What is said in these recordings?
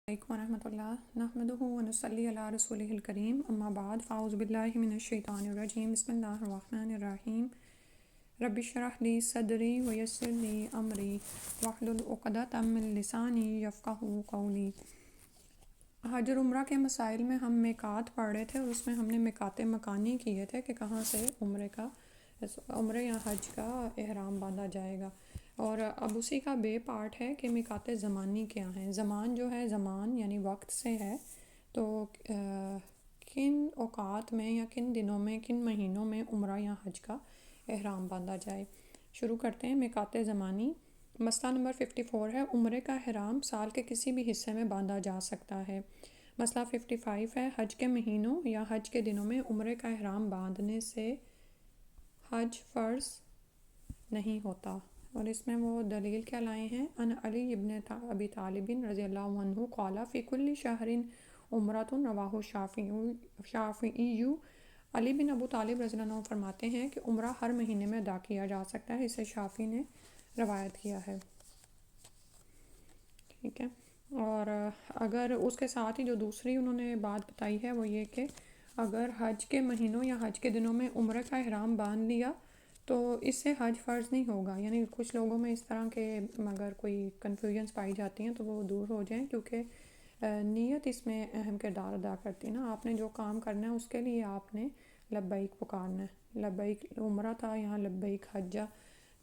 علیکم ورحمۃ اللہ نحمدہ ونصلی علی رسولہ الکریم اما بعد فاعوذ باللہ من الشیطان الرجیم بسم اللہ الرحمن الرحیم رب اشرح لی صدری ویسر لی امری واحلل عقدۃ من لسانی یفقہوا قولی۔ حج اور عمرہ کے مسائل میں ہم میقات پڑھ رہے تھے اور اس میں ہم نے میقات مکانی کیے تھے کہ کہاں سے عمرے یا حج کا احرام باندھا جائے گا، اور اب اسی کا بے پارٹ ہے کہ میقات زمانی کیا ہیں۔ زمان جو ہے زمان یعنی وقت سے ہے، تو کن اوقات میں یا کن دنوں میں کن مہینوں میں عمرہ یا حج کا احرام باندھا جائے۔ شروع کرتے ہیں میقات زمانی۔ مسئلہ نمبر 54 ہے عمرے کا احرام سال کے کسی بھی حصے میں باندھا جا سکتا ہے۔ مسئلہ 55 ہے حج کے مہینوں یا حج کے دنوں میں عمرے کا احرام باندھنے سے حج فرض نہیں ہوتا، اور اس میں وہ دلیل کیا لائے ہیں؟ ان علی ابن ابی طالب رضی اللہ عنہ قال فی کل شہر عمرۃ رواہ شافعی۔ علی بن ابو طالب رضی اللہ عنہ فرماتے ہیں کہ عمرہ ہر مہینے میں ادا کیا جا سکتا ہے، اسے شافعی نے روایت کیا ہے، ٹھیک ہے۔ اور اگر اس کے ساتھ ہی جو دوسری انہوں نے بات بتائی ہے وہ یہ کہ اگر حج کے مہینوں یا حج کے دنوں میں عمرے کا احرام باندھ لیا تو اس سے حج فرض نہیں ہوگا، یعنی کچھ لوگوں میں اس طرح کے اگر کوئی کنفیوژنس پائی جاتی ہیں تو وہ دور ہو جائیں، کیونکہ نیت اس میں اہم کردار ادا کرتی ہے نا۔ آپ نے جو کام کرنا ہے اس کے لیے آپ نے لبیک پکارنا ہے، لبیک عمرہ تھا یہاں لبیک حجہ،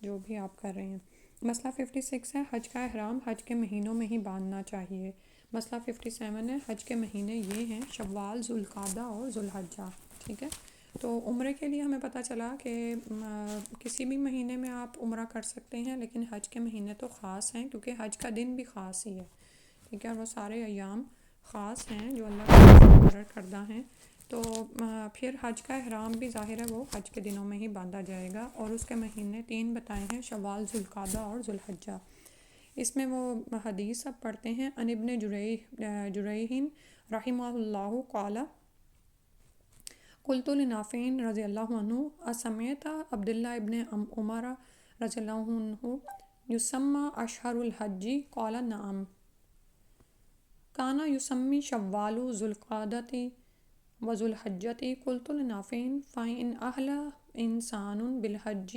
جو بھی آپ کر رہے ہیں۔ مسئلہ 56 ہے حج کا احرام حج کے مہینوں میں ہی باندھنا چاہیے۔ مسئلہ 57 ہے حج کے مہینے یہ ہیں شوال، ذوالقعدہ اور ذوالحجہ، ٹھیک ہے۔ تو عمرے کے لیے ہمیں پتہ چلا کہ کسی بھی مہینے میں آپ عمرہ کر سکتے ہیں، لیکن حج کے مہینے تو خاص ہیں کیونکہ حج کا دن بھی خاص ہی ہے، ٹھیک ہے، اور وہ سارے ایام خاص ہیں جو اللہ تعالیٰ سے مقرر کردہ ہیں۔ تو پھر حج کا احرام بھی ظاہر ہے وہ حج کے دنوں میں ہی باندھا جائے گا، اور اس کے مہینے 3 بتائے ہیں شوال، ذوالقعدہ اور ذوالحجہ۔ اس میں وہ حدیث سب پڑھتے ہیں۔ ان ابن جریح رحمہ اللہ قال قلت لنافع رضی اللہ عنہ اسمعت عبداللہ ابن عمر رضی اللہ عنہ یسمى اشہر الحج قال نعم کان یسمی شوال ذوالقعدۃ وذوالحجۃ قلت لنافع فإن أهل إنسان بالحج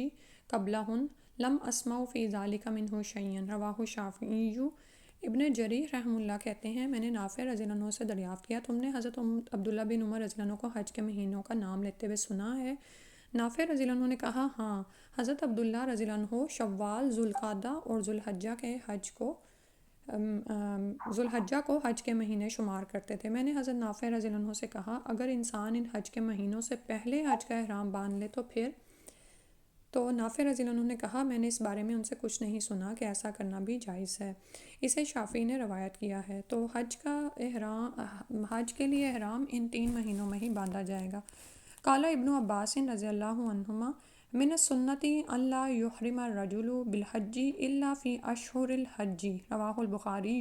قبلهن لم أسمع في ذلك منه شيئا رواہ شافعی۔ ابن جریح رحمہ اللہ کہتے ہیں میں نے نافع رضی اللہ عنہ سے دریافت کیا تم نے حضرت عبداللہ بن عمر رضی اللہ عنہ کو حج کے مہینوں کا نام لیتے ہوئے سنا ہے؟ نافع رضی اللہ عنہ نے کہا ہاں، حضرت عبداللہ رضی اللہ عنہ شوال، ذوالقعدہ اور ذوالحجہ کو حج کے مہینے شمار کرتے تھے۔ میں نے حضرت نافع رضی اللہ عنہ سے کہا اگر انسان ان حج کے مہینوں سے پہلے حج کا احرام باندھ لے تو پھر؟ تو نافع رضی اللہ عنہ نے کہا میں نے اس بارے میں ان سے کچھ نہیں سنا کہ ایسا کرنا بھی جائز ہے، اسے شافعی نے روایت کیا ہے۔ تو حج کے لیے احرام ان 3 مہینوں میں ہی باندھا جائے گا۔ قال ابن عباس رضی اللہ عنہما من السنت ان لا یحرم الرجل بالحج الا فی اشہر الحج رواہ البخاری۔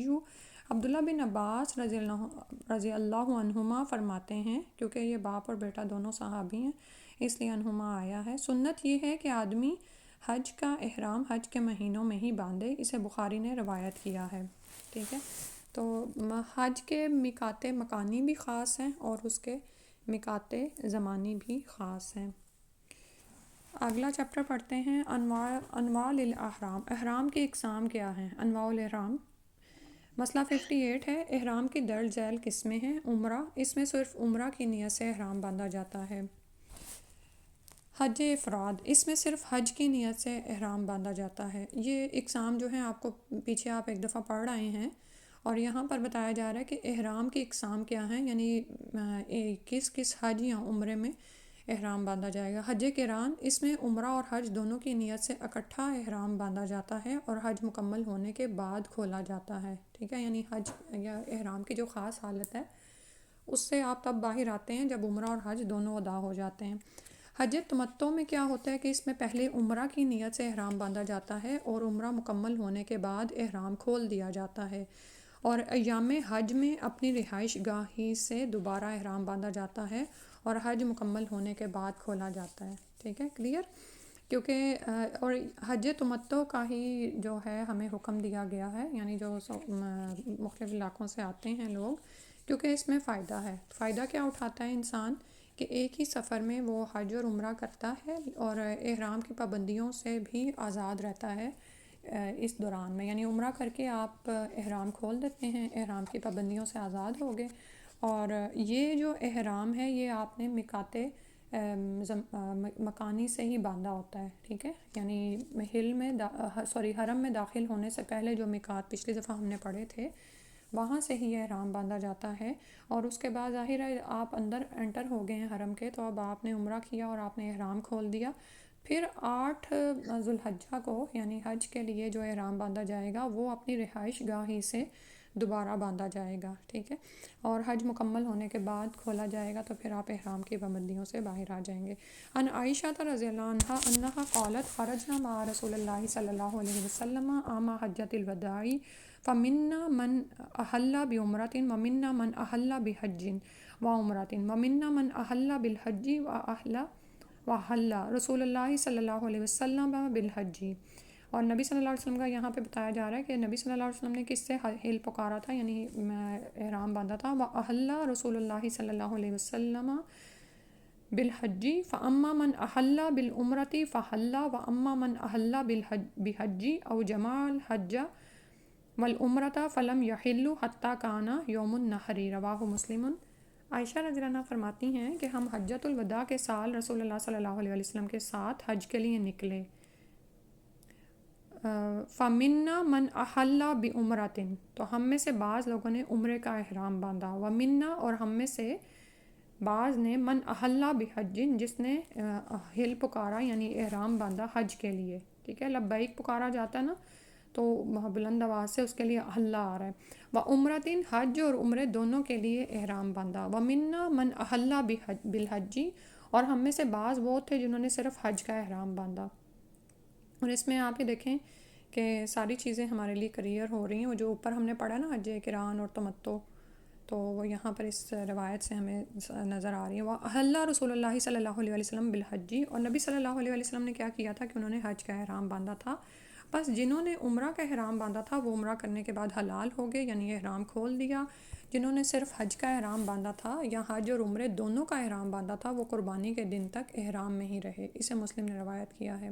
عبداللہ بن عباس رضی اللہ عنہما فرماتے ہیں، کیونکہ یہ باپ اور بیٹا دونوں صحابی ہیں اس لیے عنہما آیا ہے، سنت یہ ہے کہ آدمی حج کا احرام حج کے مہینوں میں ہی باندھے، اسے بخاری نے روایت کیا ہے، ٹھیک ہے۔ تو حج کے میقات مکانی بھی خاص ہیں اور اس کے میقات زمانی بھی خاص ہیں۔ اگلا چیپٹر پڑھتے ہیں انواع الاحرام، احرام کی اقسام کیا ہیں؟ انواع الاحرام۔ مسئلہ 58 ہے احرام کی درج ذیل قسمیں ہیں۔ عمرہ، اس میں صرف عمرہ کی نیت سے احرام باندھا جاتا ہے۔ حج افراد، اس میں صرف حج کی نیت سے احرام باندھا جاتا ہے۔ یہ اقسام جو ہیں آپ کو پیچھے آپ ایک دفعہ پڑھ رہے ہیں، اور یہاں پر بتایا جا رہا ہے کہ احرام کی اقسام کیا ہیں، یعنی کس حج یا عمرے میں احرام باندھا جائے گا۔ حج قران، اس میں عمرہ اور حج دونوں کی نیت سے اکٹھا احرام باندھا جاتا ہے اور حج مکمل ہونے کے بعد کھولا جاتا ہے، ٹھیک ہے، یعنی حج یا احرام کی جو خاص حالت ہے اس سے آپ تب باہر آتے ہیں جب عمرہ اور حج دونوں ادا ہو جاتے ہیں۔ حج تمتع میں کیا ہوتا ہے کہ اس میں پہلے عمرہ کی نیت سے احرام باندھا جاتا ہے اور عمرہ مکمل ہونے کے بعد احرام کھول دیا جاتا ہے، اور ایام حج میں اپنی رہائش گاہ ہی سے دوبارہ احرام باندھا جاتا ہے اور حج مکمل ہونے کے بعد کھولا جاتا ہے، ٹھیک ہے، کلیئر۔ کیونکہ اور حج تمتع کا ہی جو ہے ہمیں حکم دیا گیا ہے، یعنی جو مختلف علاقوں سے آتے ہیں لوگ، کیونکہ اس میں فائدہ ہے۔ فائدہ کیا اٹھاتا ہے انسان کہ ایک ہی سفر میں وہ حج اور عمرہ کرتا ہے اور احرام کی پابندیوں سے بھی آزاد رہتا ہے اس دوران میں، یعنی عمرہ کر کے آپ احرام کھول دیتے ہیں، احرام کی پابندیوں سے آزاد ہو گئے۔ اور یہ جو احرام ہے یہ آپ نے مکاتے مکانی سے ہی باندھا ہوتا ہے، ٹھیک ہے، یعنی ہل میں حرم میں داخل ہونے سے پہلے جو مکات پچھلی دفعہ ہم نے پڑھے تھے وہاں سے ہی یہ احرام باندھا جاتا ہے۔ اور اس کے بعد ظاہر ہے آپ اندر انٹر ہو گئے ہیں حرم کے، تو اب آپ نے عمرہ کیا اور آپ نے احرام کھول دیا، پھر 8 ذو الحجہ کو یعنی حج کے لیے جو احرام باندھا جائے گا وہ اپنی رہائش گاہ ہی سے دوبارہ باندھا جائے گا، ٹھیک ہے، اور حج مکمل ہونے کے بعد کھولا جائے گا تو پھر آپ احرام کی پابندیوں سے باہر آ جائیں گے۔ ان عائشہ رضی اللہ عنہا انہا قالت خرجنا مع رسول اللہ صلی اللہ علیہ وسلم عام حجۃ الوداع فمنا من احل بعمرۃ ومنا من احل بحج وعمرۃ ومنا من احل بالحج واحل رسول اللہ صلی اللہ علیہ وسلم بالحج۔ اور نبی صلی اللہ علیہ وسلم کا یہاں پہ بتایا جا رہا ہے کہ نبی صلی اللہ علیہ وسلم نے کس سے حل پکارا تھا، یعنی احرام باندھا تھا، وَأَحَلَّ رسول اللہ صلی اللہ علیہ وسلم بالحج فاما من احل بالعمرۃ فحل واما من احل بحج او جمع الحج والعمرۃ فلم یحل حتی کان یوم النحر، رواہ مسلم۔ عائشہ رضی اللہ عنہا فرماتی ہیں کہ ہم حجۃ الوداع کے سال رسول اللہ صلی اللہ علیہ وسلم کے ساتھ حج کے لیے نکلے، فمنا من احل بعمرۃ، تو ہم میں سے بعض لوگوں نے عمرے کا احرام باندھا، ومنا اور ہم میں سے بعض نے من احل بحج، جس نے حل پکارا یعنی احرام باندھا حج کے لیے، ٹھیک ہے، لبیک پکارا جاتا ہے نا تو بلند آواز سے اس کے لیے احل آ رہا ہے، وعمرۃ حج اور عمرے دونوں کے لیے احرام باندھا، ومنا من احل بالحج اور ہم میں سے بعض وہ تھے جنہوں نے صرف حج کا احرام باندھا۔ اور اس میں آپ یہ دیکھیں کہ ساری چیزیں ہمارے لیے کلیئر ہو رہی ہیں، وہ جو اوپر ہم نے پڑھا نا حج قران اور تمتع، تو وہ یہاں پر اس روایت سے ہمیں نظر آ رہی ہے۔ وَأَحَلَّ رسول اللہ صلی اللہ علیہ وسلم بالحج، اور نبی صلی اللہ علیہ وسلم نے کیا کیا تھا کہ انہوں نے حج کا احرام باندھا تھا، بس جنہوں نے عمرہ کا احرام باندھا تھا وہ عمرہ کرنے کے بعد حلال ہو گئے، یعنی احرام کھول دیا۔ جنہوں نے صرف حج کا احرام باندھا تھا یا حج اور عمرے دونوں کا احرام باندھا تھا وہ قربانی کے دن تک احرام میں ہی رہے، اسے مسلم نے روایت کیا ہے۔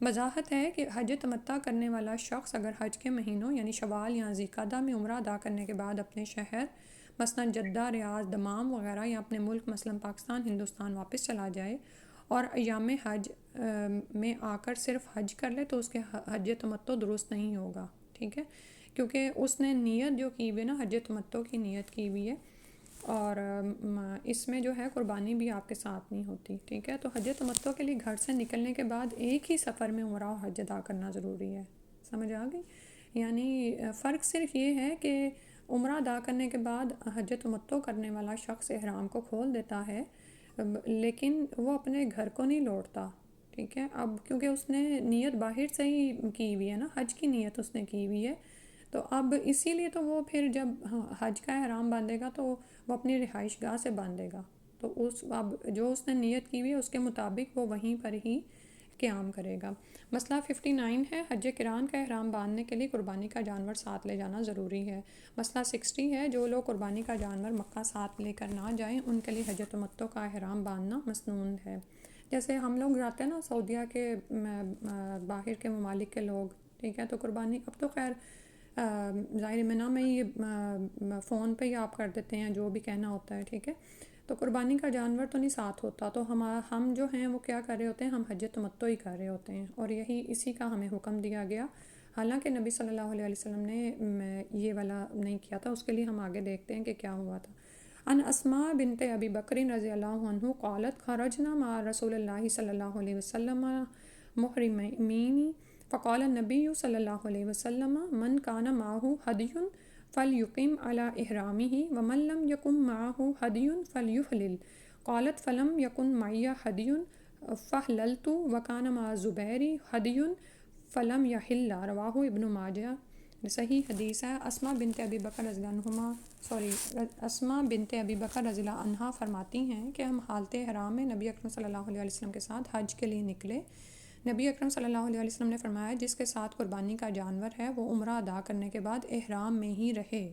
وضاحت ہے کہ حج تمتع کرنے والا شخص اگر حج کے مہینوں یعنی شوال یا ذوالقعدہ میں عمرہ ادا کرنے کے بعد اپنے شہر مثلاً جدہ، ریاض، دمام وغیرہ یا اپنے ملک مثلاً پاکستان، ہندوستان واپس چلا جائے اور ایام حج میں آ کر صرف حج کر لے تو اس کے حج تمتع درست نہیں ہوگا، ٹھیک ہے، کیونکہ اس نے نیت جو کی ہوئی ہے نا حج تمتع کی نیت کی ہوئی ہے، اور اس میں جو ہے قربانی بھی آپ کے ساتھ نہیں ہوتی، ٹھیک ہے، تو حج تمتع کے لیے گھر سے نکلنے کے بعد ایک ہی سفر میں عمرہ و حج ادا کرنا ضروری ہے، سمجھ آ گئی؟ یعنی فرق صرف یہ ہے کہ عمرہ ادا کرنے کے بعد حج تمتع کرنے والا شخص احرام کو کھول دیتا ہے لیکن وہ اپنے گھر کو نہیں لوٹتا، ٹھیک ہے، اب کیونکہ اس نے نیت باہر سے ہی کی ہوئی ہے نا، حج کی نیت اس نے کی ہوئی ہے، تو اب اسی لیے تو وہ پھر جب حج کا احرام باندھے گا تو وہ اپنی رہائش گاہ سے باندھے گا، تو اب جو اس نے نیت کی ہوئی ہے اس کے مطابق وہ وہیں پر ہی قیام کرے گا۔ مسئلہ 59 ہے، حج قران کا احرام باندھنے کے لیے قربانی کا جانور ساتھ لے جانا ضروری ہے۔ مسئلہ 60 ہے، جو لوگ قربانی کا جانور مکہ ساتھ لے کر نہ جائیں ان کے لیے حج تمتع کا احرام باندھنا مسنون ہے۔ جیسے ہم لوگ جاتے ہیں نا سعودیہ کے باہر کے ممالک کے لوگ، ٹھیک ہے، تو قربانی اب تو خیر ظاہر منع میں یہ فون پہ ہی آپ کر دیتے ہیں جو بھی کہنا ہوتا ہے، ٹھیک ہے، تو قربانی کا جانور تو نہیں ساتھ ہوتا، تو ہم جو ہیں وہ کیا کر رہے ہوتے ہیں، ہم حج تمتع ہی کر رہے ہوتے ہیں، اور یہی اسی کا ہمیں حکم دیا گیا، حالانکہ نبی صلی اللہ علیہ وسلم نے یہ والا نہیں کیا تھا، اس کے لیے ہم آگے دیکھتے ہیں کہ کیا ہوا تھا۔ ان اسماء بنت ابی بکر رضی اللہ عنہ قالت خرجنا مع رسول اللہ صلی اللہ علیہ وسلم محرمین فقال النبی صلی اللہ علیہ وسلم من کان معه ہدی فلیقم علی احرامہ ومن لم یکن معه ہدی فلیحلل، قالت فلم یکن معی ہدی فحللت وکان مع الزبیر ہدی فلم یحل، رواہ ابن ماجہ، صحیح حدیث ہے۔ اسماء بنت ابی بکر رضی اللہ عنہا فرماتی ہیں کہ ہم حالت احرام میں نبی اکرم صلی اللہ علیہ وسلم کے ساتھ حج کے لیے نکلے، نبی اکرم صلی اللہ علیہ وسلم نے فرمایا جس کے ساتھ قربانی کا جانور ہے وہ عمرہ ادا کرنے کے بعد احرام میں ہی رہے،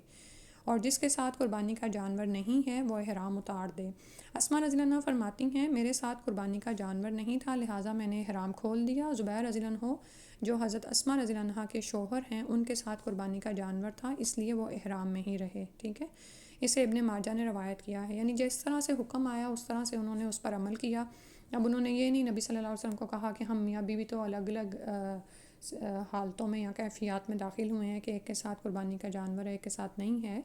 اور جس کے ساتھ قربانی کا جانور نہیں ہے وہ احرام اتار دے۔ اسماء رضی اللہ عنہ فرماتی ہیں میرے ساتھ قربانی کا جانور نہیں تھا لہٰذا میں نے احرام کھول دیا۔ زبیر رضی اللہ عنہ جو حضرت اسماء رضی اللہ عنہ کے شوہر ہیں ان کے ساتھ قربانی کا جانور تھا، اس لیے وہ احرام میں ہی رہے، ٹھیک ہے۔ اسے ابن ماجہ نے روایت کیا ہے، یعنی جس طرح سے حکم آیا اس طرح سے انہوں نے اس پر عمل کیا۔ اب انہوں نے یہ نہیں نبی صلی اللہ علیہ وسلم کو کہا کہ ہم میاں بیوی تو الگ الگ حالتوں میں یا کیفیات میں داخل ہوئے ہیں کہ ایک کے ساتھ قربانی کا جانور ہے ایک کے ساتھ نہیں ہے،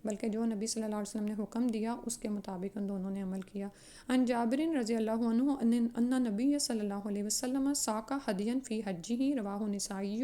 بلکہ جو نبی صلی اللہ علیہ وسلم نے حکم دیا اس کے مطابق ان دونوں نے عمل کیا۔ ان جابر رضی اللہ عنہ ان نبی صلی اللہ علیہ وسلم ساق ہدیا فی حجہ، رواہ نسائی۔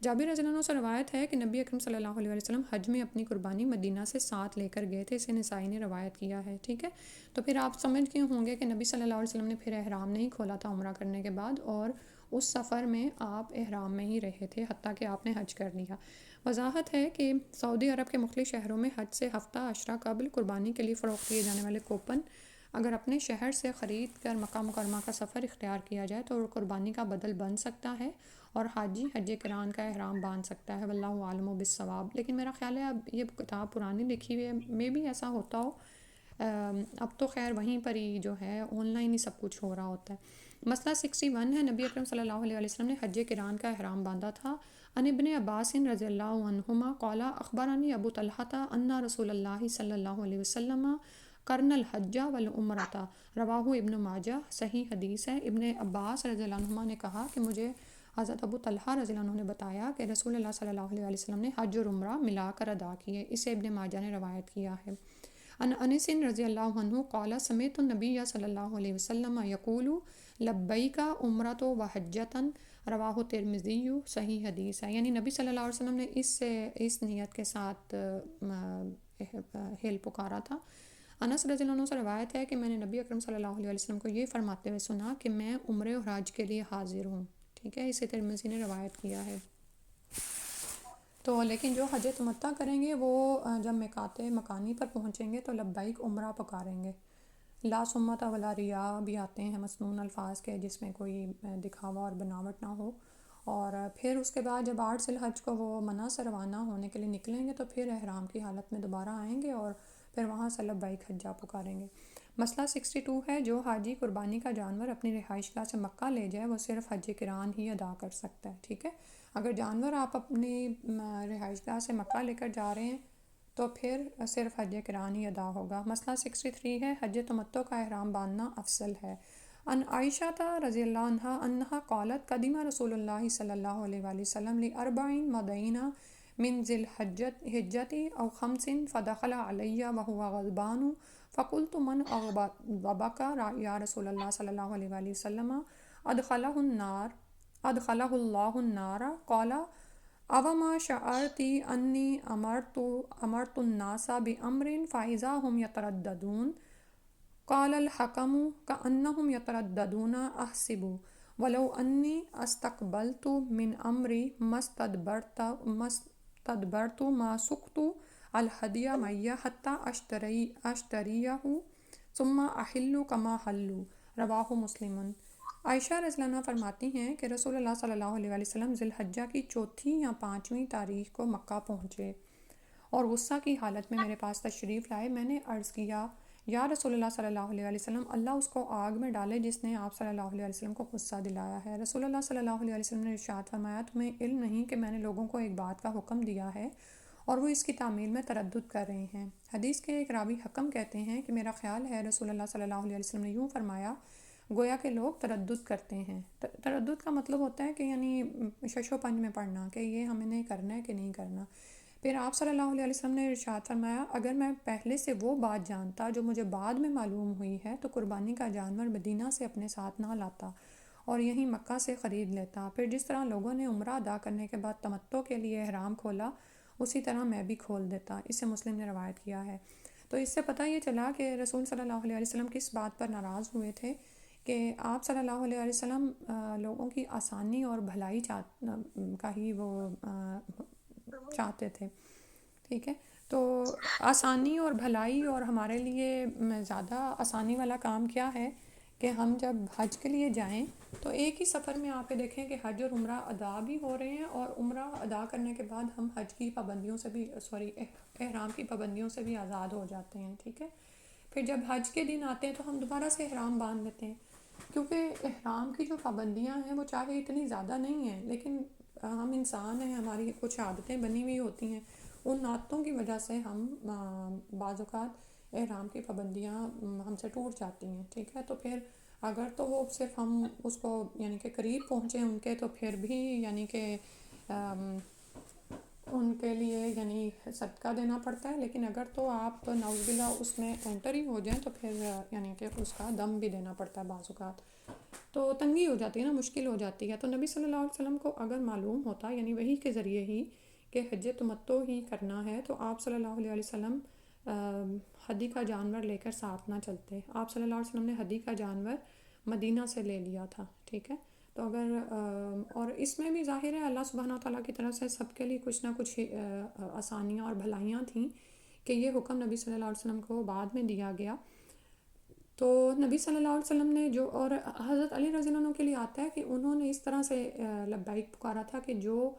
جابر رضی اللہ عنہ سے روایت ہے کہ نبی اکرم صلی اللہ علیہ وسلم حج میں اپنی قربانی مدینہ سے ساتھ لے کر گئے تھے، اسے نسائی نے روایت کیا ہے، ٹھیک ہے۔ تو پھر آپ سمجھ گئے ہوں گے کہ نبی صلی اللہ علیہ وسلم نے پھر احرام نہیں کھولا تھا عمرہ کرنے کے بعد، اور اس سفر میں آپ احرام میں ہی رہے تھے حتیٰ کہ آپ نے حج کر لیا۔ وضاحت ہے کہ سعودی عرب کے مختلف شہروں میں حج سے ہفتہ عشرہ قبل قربانی کے لیے فروخت کیے جانے والے کوپن اگر اپنے شہر سے خرید کر مکہ مکرمہ کا سفر اختیار کیا جائے تو قربانی کا بدل بن سکتا ہے اور حاجی حج قران کا احرام باندھ سکتا ہے، واللہ عالم بالصواب۔ لیکن میرا خیال ہے اب یہ کتاب پرانی لکھی ہوئی ہے، میں بھی ایسا ہوتا ہو، اب تو خیر وہیں پر ہی جو ہے آن لائن ہی سب کچھ ہو رہا ہوتا ہے۔ مسئلہ 61 ہے، نبی اکرم صلی اللہ علیہ وسلم نے حج قران کا احرام باندھا تھا۔ ان ابن عباس رضی اللہ عنہما قال اخبرنی ابو طلحہ ان رسول اللہ صلی اللہ علیہ وسلم قرن الحج والعمرۃ، رواہ ابن ماجہ، صحیح حدیث ہے۔ ابن عباس رضی اللہ عنہما نے کہا کہ مجھے حضرت ابو طلحہ رضی اللہ عنہ نے بتایا کہ رسول اللہ صلی اللہ علیہ وسلم نے حج اور عمرہ ملا کر ادا کیے، اسے ابن ماجہ نے روایت کیا ہے۔ ان انس رضی اللہ عنہ قال سمعت النبی صلی اللہ علیہ وسلم یقول لبیک عمرۃ وحجۃ، رواہ ترمذی، صحیح حدیث ہے۔ یعنی نبی صلی اللہ علیہ وسلم نے اس نیت کے ساتھ ہیل پکارا تھا۔ انس رضی اللہ عنہ سے روایت ہے کہ میں نے نبی اکرم صلی اللہ علیہ وسلم کو یہ فرماتے ہوئے سنا کہ میں عمرے اور حج کے لیے حاضر ہوں، ٹھیک ہے، اسے ترمذی نے روایت کیا ہے۔ تو لیکن جو حج تمتع کریں گے وہ جب میقات مکانی پر پہنچیں گے تو لبیک عمرہ پکاریں گے۔ لا سمت ولا ریا بھی آتے ہیں مسنون الفاظ کے جس میں کوئی دکھاوا اور بناوٹ نہ ہو، اور پھر اس کے بعد جب 8 ذی الحج کو وہ منی سے روانہ ہونے کے لیے نکلیں گے تو پھر احرام کی حالت میں دوبارہ آئیں گے اور پھر وہاں سے لبیک حجہ پکاریں گے۔ مسئلہ 62 ہے، جو حاجی قربانی کا جانور اپنی رہائش گاہ سے مکہ لے جائے وہ صرف حج قران ہی ادا کر سکتا ہے، ٹھیک ہے۔ اگر جانور آپ اپنی رہائش گاہ سے مکہ لے کر جا رہے ہیں تو پھر صرف حج قران ہی ادا ہوگا۔ مسئلہ 63 ہے، حج تمتع کا احرام باندھنا افضل ہے۔ ان عائشہ رضی اللہ عنہا انہا قالت قدیم رسول اللہ صلی اللہ علیہ وآلہ وسلم لأربعین مدینہ من ذی الحجۃ او خمس فدخل علی وهو غضبان فقلت من اغضبک یا رسول اللہ صلی اللہ علیہ وآلہ وسلم ادخلہ اللہ النار قال اوما شعرتی انی امرت الناس بامر فاذا هم یترددون قال الحکم کأنہم یترددون احسب ولو انی استقبلت من امری مستدبرت ما سقت الہدی معی حتی اشتریہ ثم احل کما حلوا، رواہ مسلم۔ عائشہ رضی اللہ عنہ فرماتی ہیں کہ رسول اللہ صلی اللہ علیہ وآلہ وسلم ذی الحجہ کی 4 یا 5ویں تاریخ کو مکہ پہنچے اور غصہ کی حالت میں میرے پاس تشریف لائے۔ میں نے عرض کیا یا رسول اللہ صلی اللہ علیہ وسلم، اللہ اس کو آگ میں ڈالے جس نے آپ صلی اللہ علیہ وسلم کو غصہ دلایا ہے۔ رسول اللہ صلی اللہ علیہ وسلم نے ارشاد فرمایا تمہیں علم نہیں کہ میں نے لوگوں کو ایک بات کا حکم دیا ہے اور وہ اس کی تعمیل میں تردد کر رہے ہیں۔ حدیث کے ایک راوی حکم کہتے ہیں کہ میرا خیال ہے رسول اللہ صلی اللہ علیہ وسلم نے یوں فرمایا گویا کہ لوگ تردد کرتے ہیں۔ تردد کا مطلب ہوتا ہے کہ یعنی شش و پنج میں پڑھنا کہ یہ ہمیں نہیں کرنا ہے کہ نہیں کرنا۔ پھر آپ صلی اللہ علیہ وسلم نے ارشاد فرمایا اگر میں پہلے سے وہ بات جانتا جو مجھے بعد میں معلوم ہوئی ہے تو قربانی کا جانور مدینہ سے اپنے ساتھ نہ لاتا اور یہیں مکہ سے خرید لیتا۔ پھر جس طرح لوگوں نے عمرہ ادا کرنے کے بعد تمتع کے لیے احرام کھولا اسی طرح میں بھی کھول دیتا، اسے مسلم نے روایت کیا ہے۔ تو اس سے پتہ یہ چلا کہ رسول صلی اللہ علیہ وسلم کس بات پر ناراض ہوئے تھے کہ آپ صلی اللہ علیہ وسلم لوگوں کی آسانی اور بھلائی کا ہی وہ چاہتے تھے، ٹھیک ہے۔ تو آسانی اور بھلائی اور ہمارے لیے زیادہ آسانی والا کام کیا ہے کہ ہم جب حج کے لیے جائیں تو ایک ہی سفر میں آپ دیکھیں کہ حج اور عمرہ ادا بھی ہو رہے ہیں، اور عمرہ ادا کرنے کے بعد ہم حج کی پابندیوں سے بھی احرام کی پابندیوں سے بھی آزاد ہو جاتے ہیں، ٹھیک ہے۔ پھر جب حج کے دن آتے ہیں تو ہم دوبارہ سے احرام باندھ لیتے ہیں، کیونکہ احرام کی جو پابندیاں ہیں وہ چاہے اتنی زیادہ نہیں ہیں، لیکن ہم انسان ہیں، ہماری کچھ عادتیں بنی ہوئی ہوتی ہیں، ان عادتوں کی وجہ سے ہم بعض اوقات احرام کی پابندیاں ہم سے ٹوٹ جاتی ہیں، ٹھیک ہے۔ تو پھر اگر تو وہ صرف ہم اس کو یعنی کہ قریب پہنچے ان کے، تو پھر بھی یعنی کہ ان کے لیے یعنی صدقہ دینا پڑتا ہے، لیکن اگر تو آپ نعوذ باللہ اس میں انٹر ہی ہو جائیں تو پھر یعنی کہ اس کا دم بھی دینا پڑتا ہے بعض اوقات، تو تنگی ہو جاتی ہے نا، مشکل ہو جاتی ہے۔ تو نبی صلی اللہ علیہ وسلم کو اگر معلوم ہوتا یعنی وحی کے ذریعے ہی کہ حج تمتع ہی کرنا ہے، تو آپ صلی اللہ علیہ وسلم ہدی کا جانور لے کر ساتھ نہ چلتے۔ آپ صلی اللہ علیہ وسلم نے ہدی کا جانور مدینہ سے لے لیا تھا، ٹھیک ہے۔ تو اگر اور اس میں بھی ظاہر ہے اللہ سبحانہ تعالیٰ کی طرف سے سب کے لیے کچھ نہ کچھ آسانیاں اور بھلائیاں تھیں کہ یہ حکم نبی صلی اللہ علیہ وسلم کو بعد میں دیا گیا۔ تو نبی صلی اللہ علیہ وسلم نے جو، اور حضرت علی رضی اللہ عنہ کے لیے آتا ہے کہ انہوں نے اس طرح سے لبیک پکارا تھا کہ جو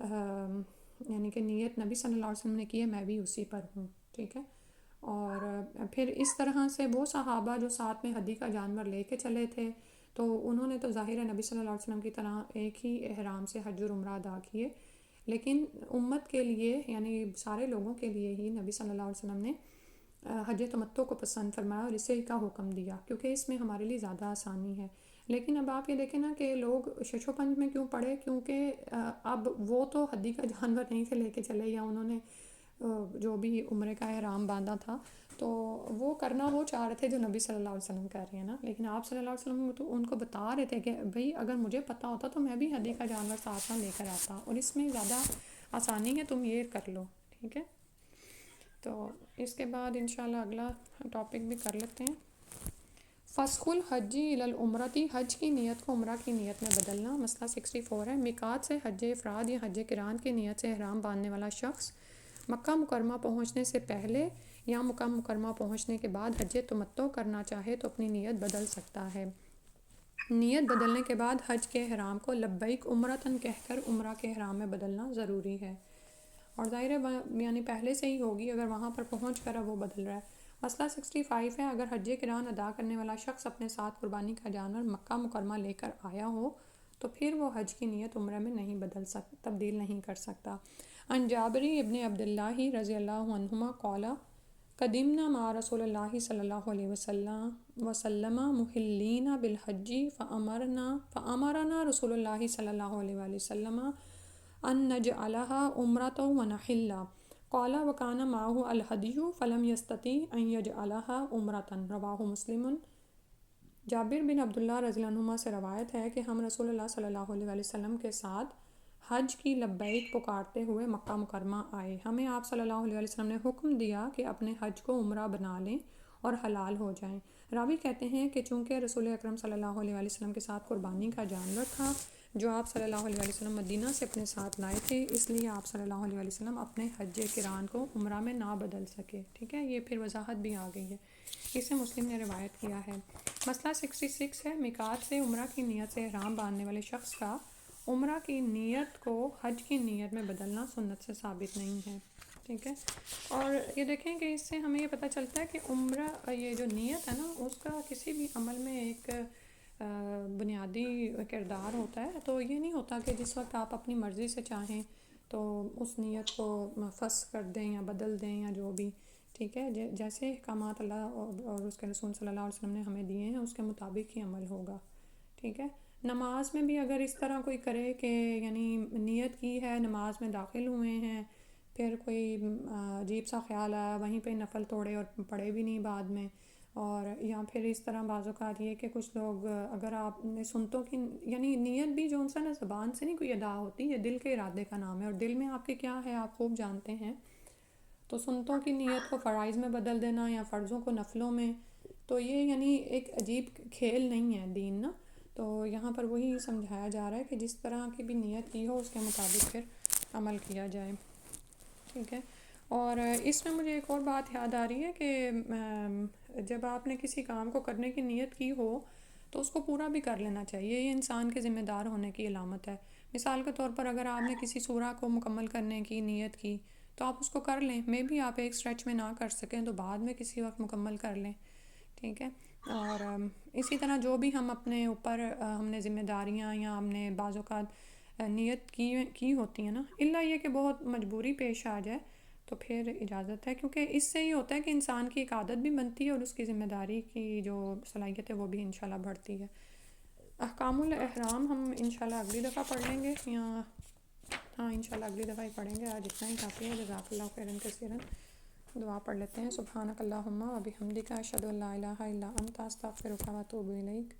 یعنی کہ نیت نبی صلی اللہ علیہ وسلم نے کی ہے میں بھی اسی پر ہوں، ٹھیک ہے۔ اور پھر اس طرح سے وہ صحابہ جو ساتھ میں ہدی کا جانور لے کے چلے تھے، تو انہوں نے تو ظاہر ہے نبی صلی اللہ علیہ وسلم کی طرح ایک ہی احرام سے حج اور عمرہ ادا کیے، لیکن امت کے لیے یعنی سارے لوگوں کے لیے ہی نبی صلی اللہ علیہ وسلم نے حج تمتع کو پسند فرمایا اور اسے کا حکم دیا، کیونکہ اس میں ہمارے لیے زیادہ آسانی ہے۔ لیکن اب آپ یہ دیکھیں نا کہ لوگ شش و پنج میں کیوں پڑے، کیونکہ اب وہ تو ہدی کا جانور نہیں تھے لے کے چلے، یا انہوں نے جو بھی عمرے کا احرام باندھا تھا تو وہ کرنا وہ چاہ رہے تھے جو نبی صلی اللہ علیہ وسلم کر رہے ہیں نا، لیکن آپ صلی اللہ علیہ وسلم تو ان کو بتا رہے تھے کہ بھئی اگر مجھے پتہ ہوتا تو میں بھی ہدی کا جانور ساتھ نہ لے کر آتا، اور اس میں زیادہ آسانی ہے، تم یہ کر لو، ٹھیک ہے۔ تو اس کے بعد انشاءاللہ اگلا ٹاپک بھی کر لیتے ہیں۔ فسخ الحجی الی العمرتی، حج کی نیت کو عمرہ کی نیت میں بدلنا۔ مسئلہ 64 ہے، میقات سے حج افراد یا حج قران کی نیت سے احرام باندھنے والا شخص مکہ مکرمہ پہنچنے سے پہلے یا مکہ مکرمہ پہنچنے کے بعد حج تمتع کرنا چاہے تو اپنی نیت بدل سکتا ہے۔ نیت بدلنے کے بعد حج کے احرام کو لبیک عمرتن کہہ کر عمرہ کے احرام میں بدلنا ضروری ہے، اور ظاہر ہے یعنی پہلے سے ہی ہوگی اگر وہاں پر پہنچ کر اب وہ بدل رہا ہے۔ مسئلہ 65 ہے، اگر حج قران ادا کرنے والا شخص اپنے ساتھ قربانی کا جانور مکہ مکرمہ لے کر آیا ہو تو پھر وہ حج کی نیت عمرہ میں نہیں تبدیل نہیں کر سکتا۔ عن جابری ابن عبداللہ رضی اللہ عنہما قال قدمنا مع رسول اللہ صلی اللہ علیہ وسلم محلین بالحج فامرنا رسول اللہ صلی اللہ علیہ وسلم ان نجعلها عمرۃ ونحل، قال وکان معه الہدی فلم یستطیع ان یجعلها عمرۃ، رواہ مسلم۔ جابر بن عبداللہ رضی اللہ عنہما سے روایت ہے کہ ہم رسول اللہ صلی اللہ علیہ وسلم کے ساتھ حج کی لبیک پکارتے ہوئے مکہ مکرمہ آئے، ہمیں آپ صلی اللہ علیہ وسلم نے حکم دیا کہ اپنے حج کو عمرہ بنا لیں اور حلال ہو جائیں۔ راوی کہتے ہیں کہ چونکہ رسول اکرم صلی اللہ علیہ وسلم کے ساتھ قربانی کا جانور تھا جو آپ صلی اللہ علیہ وسلم مدینہ سے اپنے ساتھ لائے تھے، اس لیے آپ صلی اللہ علیہ وسلم اپنے حج قران کو عمرہ میں نہ بدل سکے، ٹھیک ہے۔ یہ پھر وضاحت بھی آ گئی ہے، اسے مسلم نے روایت کیا ہے۔ مسئلہ 66 ہے، میقات سے عمرہ کی نیت سے احرام باندھنے والے شخص کا عمرہ کی نیت کو حج کی نیت میں بدلنا سنت سے ثابت نہیں ہے، ٹھیک ہے۔ اور یہ دیکھیں کہ اس سے ہمیں یہ پتہ چلتا ہے کہ عمرہ یہ جو نیت ہے نا اس کا کسی بھی عمل میں ایک بنیادی کردار ہوتا ہے، تو یہ نہیں ہوتا کہ جس وقت آپ اپنی مرضی سے چاہیں تو اس نیت کو فسخ کر دیں یا بدل دیں یا جو بھی، ٹھیک ہے۔ جیسے احکامات اللہ اور اس کے رسول صلی اللہ علیہ وسلم نے ہمیں دیے ہیں اس کے مطابق ہی عمل ہوگا، ٹھیک ہے۔ نماز میں بھی اگر اس طرح کوئی کرے کہ یعنی نیت کی ہے، نماز میں داخل ہوئے ہیں، پھر کوئی عجیب سا خیال آیا وہیں پہ نفل توڑے اور پڑھے بھی نہیں بعد میں، اور یا پھر اس طرح بعض اوقات یہ کہ کچھ لوگ اگر آپ نے سنتوں کی یعنی نیت بھی جو ان سے نا زبان سے نہیں کوئی ادا ہوتی، یہ دل کے ارادے کا نام ہے، اور دل میں آپ کے کیا ہے آپ خوب جانتے ہیں۔ تو سنتوں کی نیت کو فرائض میں بدل دینا یا فرضوں کو نفلوں میں، تو یہ یعنی ایک عجیب کھیل نہیں ہے دین نا، تو یہاں پر وہی سمجھایا جا رہا ہے کہ جس طرح کی بھی نیت کی ہو اس کے مطابق پھر عمل کیا جائے، ٹھیک ہے۔ اور اس میں مجھے ایک اور بات یاد آ رہی ہے کہ جب آپ نے کسی کام کو کرنے کی نیت کی ہو تو اس کو پورا بھی کر لینا چاہیے. یہ انسان کے ذمہ دار ہونے کی علامت ہے. مثال کے طور پر اگر آپ نے کسی سورہ کو مکمل کرنے کی نیت کی تو آپ اس کو کر لیں. میں بھی آپ ایک اسٹریچ میں نہ کر سکیں تو بعد میں کسی وقت مکمل کر لیں. ٹھیک ہے. اور اسی طرح جو بھی ہم اپنے اوپر ہم نے ذمہ داریاں یا ہم نے بعض اوقات نیت کی ہوتی ہیں نا، الا یہ کہ بہت مجبوری پیش آ جائے تو پھر اجازت ہے، کیونکہ اس سے یہ ہوتا ہے کہ انسان کی ایک عادت بھی بنتی ہے اور اس کی ذمہ داری کی جو صلاحیت ہے وہ بھی انشاءاللہ بڑھتی ہے. احکام الاحرام ہم انشاءاللہ اگلی دفعہ پڑھ لیں گے، یا ہاں انشاءاللہ اگلی دفعہ ہی پڑھیں گے. آج اتنا ہی کافی ہے. جزاک اللہ خیرا کثیرا. دعا پڑھ لیتے ہیں. سبحانک اللہم و بحمدک اشہد ان لا الہ الا انت استغفرک و اتوب الیک.